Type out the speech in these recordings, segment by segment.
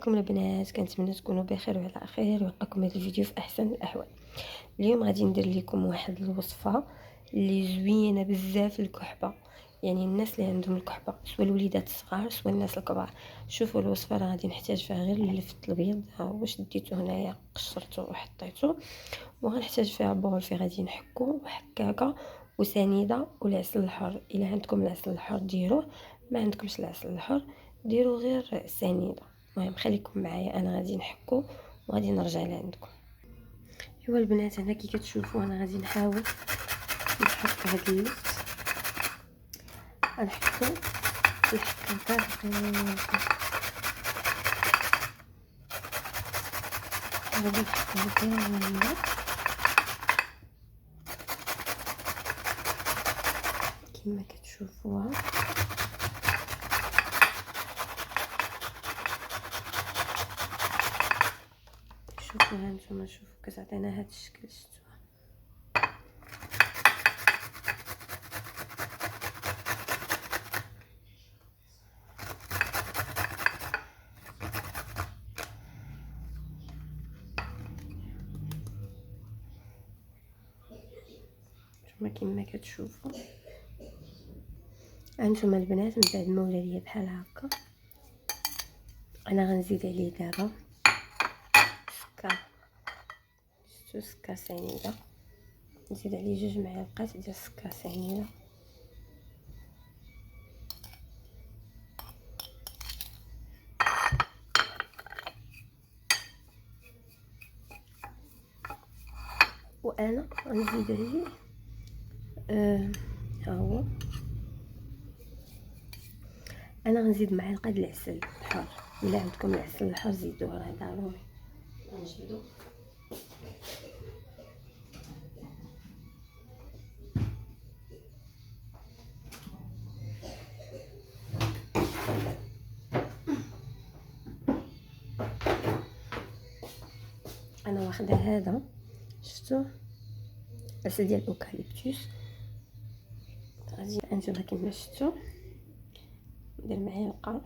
كم البنات، كنتمنى تكونوا بخير وعلى خير ويلقاكم هذا الفيديو في احسن الاحوال. اليوم غادي ندير لكم واحد الوصفه اللي زوينه بزاف للكحبه، يعني الناس اللي عندهم الكحبه، سواء الوليدات الصغار سواء الناس الكبار. شوفوا الوصفه راه غادي نحتاج فيها غير اللفت البيض، ها هو شديته هنايا قشرته وحطيته، وغنحتاج فيها بول في غادي نحكو وحكاكه وسنيده والعسل الحر. الا عندكم العسل الحر ديروه، ما عندكمش العسل الحر ديروا غير سنيده. المهم خليكم معايا، انا غادي نحكو وغادي نرجع لعندكم. ايوا البنات، هنا كي كتشوفوا انا غادي نحاول نحك هاد اللفت، غنحكو الحكاكه دقيقه، غادي نحكو كامله كما كتشوفوها. شوفوا هانتوما، شوفوا كتعطينا هاد الشكل، شفتوها؟ نتوما كما كتشوفوا هانتوما البنات. من بعد ما ولا ليا بحال هكا، انا غنزيد عليه دابا سكر، شفتوا؟ سكر سنيده، نزيد عليه 2 معالق ديال السكر سنيده، وانا غنزيد عليه ها هو، انا غنزيد معلقه ديال العسل الحر. الا عندكم العسل الحر زيدوه، راه ضروري. غنجبدو انا واخده هذا، شفتوا؟ عسل ديال الاوكاليبتوس. غادي انتما كما شفتوا ندير معلقه.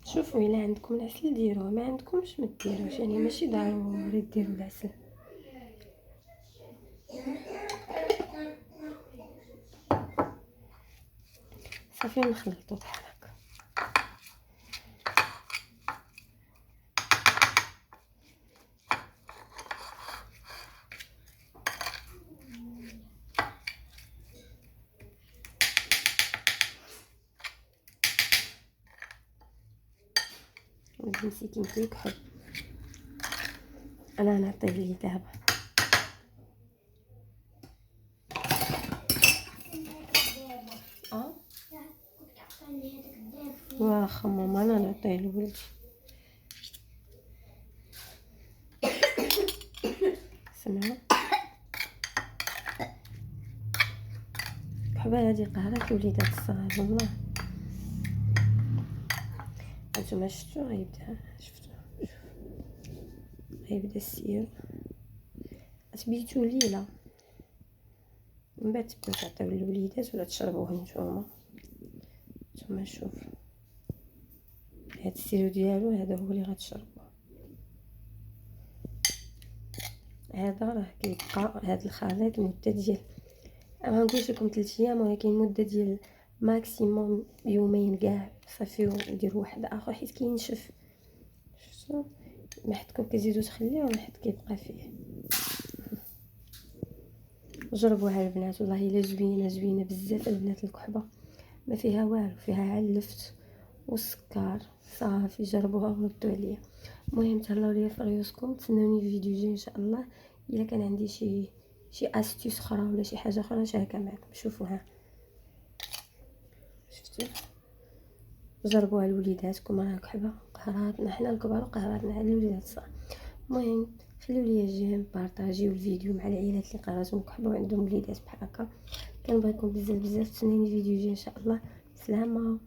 شوفوا الا عندكم العسل ديروه، ما عندكمش ما ديروش، يعني ماشي ضروري ديروا العسل. صافي نخلطو بحال هكا. مسكين كيكحل، انا نعطيه ليه دابا. واخا ماما، انا نعطيه لولدي. سمعوا الكحبه هادي قهرت الوليدات الصغار والله. هانتوما شفتوا؟ غيبدا، شفتوا؟ غيبدا السير. تبيتو ليله من بعد تبداو تعطيو للوليدات ولا تشربوه نتوما. نتوما شوفوا هاد السيرو ديالو، هذا هو اللي غتشربوه. هذا راه كيبقى هاد الخليط مده ديال، ما نقولش لكم 3 ايام، ولكن مده ديال ماكسيموم يومين كاع. صافيو نديروا واحد اخر حيت كينشف. شفتوا؟ ما حدكم كتزيدوا تخليوه، ما حد كيبقى فيه. جربوها البنات، والله الا زوينه زوينه بزاف البنات. الكحبه ما فيها والو، فيها علفت والسكر. صافي جربوها وردوا عليا. المهم تهلاو ليا في ريوسكم، تسناوني في فيديو جاي ان شاء الله. الا كان عندي شي استيس اخرى ولا شي حاجه اخرى نشاركها معكم. شوفوها، شفتوا؟ جربوها لوليداتكم، راه كحبه قهراتنا حنا الكبار وقهراتنا على الوليدات الصغار. المهم خليو لي جيم، بارطاجيو الفيديو مع العائلات اللي قهراتهم كحبه وعندهم وليدات بحال هكا. كنبغيكم بزاف بزاف، تسناوني فيديو جاي ان شاء الله. سلامه.